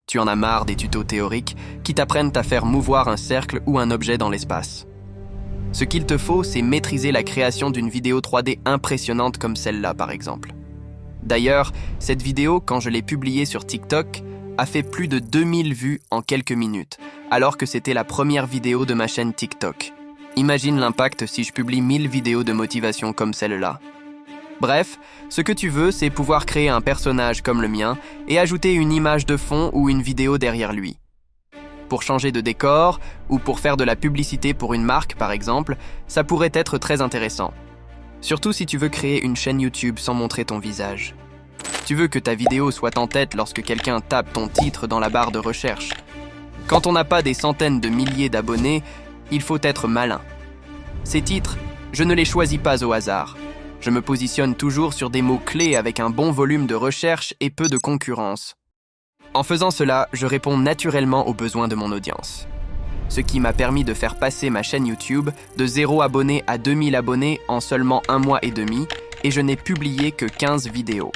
Tu en as marre des tutos théoriques qui t'apprennent à faire mouvoir un cercle ou un objet dans l'espace. Ce qu'il te faut, c'est maîtriser la création d'une vidéo 3D impressionnante comme celle-là, par exemple. D'ailleurs, cette vidéo, quand je l'ai publiée sur TikTok, a fait plus de 2000 vues en quelques minutes, alors que c'était la première vidéo de ma chaîne TikTok. Imagine l'impact si je publie 1000 vidéos de motivation comme celle-là. Bref, ce que tu veux, c'est pouvoir créer un personnage comme le mien et ajouter une image de fond ou une vidéo derrière lui. Pour changer de décor ou pour faire de la publicité pour une marque, par exemple, ça pourrait être très intéressant. Surtout si tu veux créer une chaîne YouTube sans montrer ton visage. Tu veux que ta vidéo soit en tête lorsque quelqu'un tape ton titre dans la barre de recherche. Quand on n'a pas des centaines de milliers d'abonnés, il faut être malin. Ces titres, je ne les choisis pas au hasard. Je me positionne toujours sur des mots-clés avec un bon volume de recherche et peu de concurrence. En faisant cela, je réponds naturellement aux besoins de mon audience. Ce qui m'a permis de faire passer ma chaîne YouTube de 0 abonnés à 2000 abonnés en seulement 1 mois et demi, et je n'ai publié que 15 vidéos.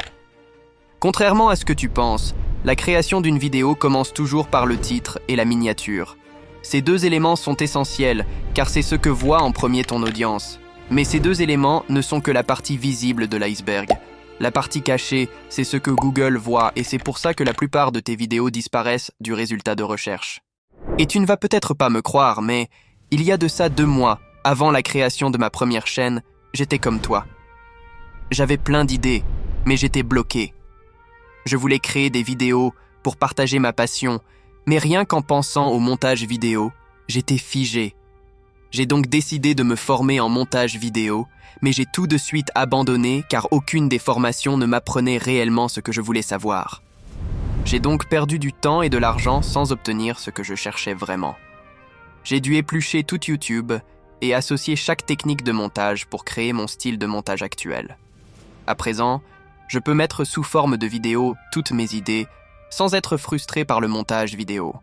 Contrairement à ce que tu penses, la création d'une vidéo commence toujours par le titre et la miniature. Ces deux éléments sont essentiels, car c'est ce que voit en premier ton audience. Mais ces deux éléments ne sont que la partie visible de l'iceberg. La partie cachée, c'est ce que Google voit et c'est pour ça que la plupart de tes vidéos disparaissent du résultat de recherche. Et tu ne vas peut-être pas me croire, mais il y a de ça 2 mois, avant la création de ma première chaîne, j'étais comme toi. J'avais plein d'idées, mais j'étais bloqué. Je voulais créer des vidéos pour partager ma passion, mais rien qu'en pensant au montage vidéo, j'étais figé. J'ai donc décidé de me former en montage vidéo, mais j'ai tout de suite abandonné car aucune des formations ne m'apprenait réellement ce que je voulais savoir. J'ai donc perdu du temps et de l'argent sans obtenir ce que je cherchais vraiment. J'ai dû éplucher tout YouTube et associer chaque technique de montage pour créer mon style de montage actuel. À présent, je peux mettre sous forme de vidéo toutes mes idées sans être frustré par le montage vidéo.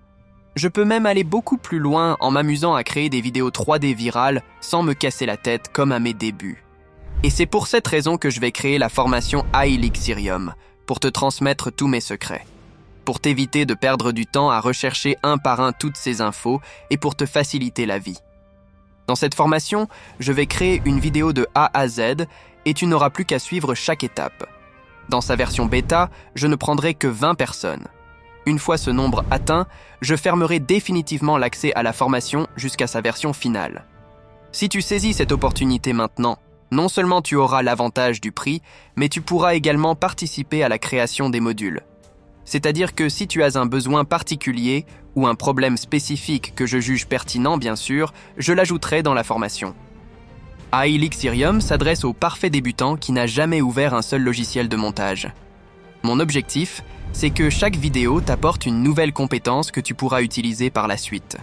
Je peux même aller beaucoup plus loin en m'amusant à créer des vidéos 3D virales sans me casser la tête comme à mes débuts. Et c'est pour cette raison que je vais créer la formation iElixirium pour te transmettre tous mes secrets. Pour t'éviter de perdre du temps à rechercher un par un toutes ces infos et pour te faciliter la vie. Dans cette formation, je vais créer une vidéo de A à Z et tu n'auras plus qu'à suivre chaque étape. Dans sa version bêta, je ne prendrai que 20 personnes. Une fois ce nombre atteint, je fermerai définitivement l'accès à la formation jusqu'à sa version finale. Si tu saisis cette opportunité maintenant, non seulement tu auras l'avantage du prix, mais tu pourras également participer à la création des modules. C'est-à-dire que si tu as un besoin particulier ou un problème spécifique que je juge pertinent, bien sûr, je l'ajouterai dans la formation. iElixirium s'adresse au parfait débutant qui n'a jamais ouvert un seul logiciel de montage. Mon objectif, c'est que chaque vidéo t'apporte une nouvelle compétence que tu pourras utiliser par la suite.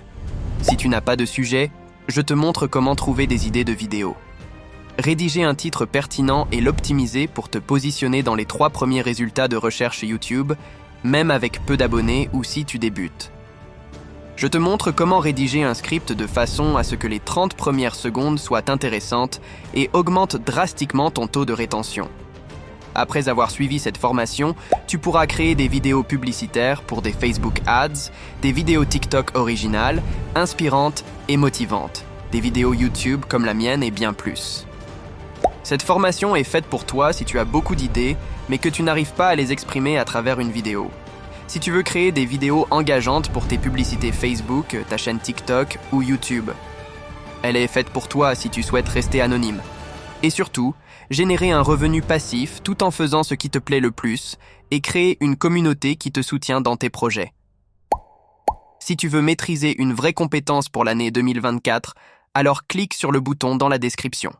Si tu n'as pas de sujet, je te montre comment trouver des idées de vidéos. Rédiger un titre pertinent et l'optimiser pour te positionner dans les 3 premiers résultats de recherche YouTube, même avec peu d'abonnés ou si tu débutes. Je te montre comment rédiger un script de façon à ce que les 30 premières secondes soient intéressantes et augmentent drastiquement ton taux de rétention. Après avoir suivi cette formation, tu pourras créer des vidéos publicitaires pour des Facebook Ads, des vidéos TikTok originales, inspirantes et motivantes, des vidéos YouTube comme la mienne et bien plus. Cette formation est faite pour toi si tu as beaucoup d'idées, mais que tu n'arrives pas à les exprimer à travers une vidéo. Si tu veux créer des vidéos engageantes pour tes publicités Facebook, ta chaîne TikTok ou YouTube. Elle est faite pour toi si tu souhaites rester anonyme. Et surtout, générer un revenu passif tout en faisant ce qui te plaît le plus et créer une communauté qui te soutient dans tes projets. Si tu veux maîtriser une vraie compétence pour l'année 2024, alors clique sur le bouton dans la description.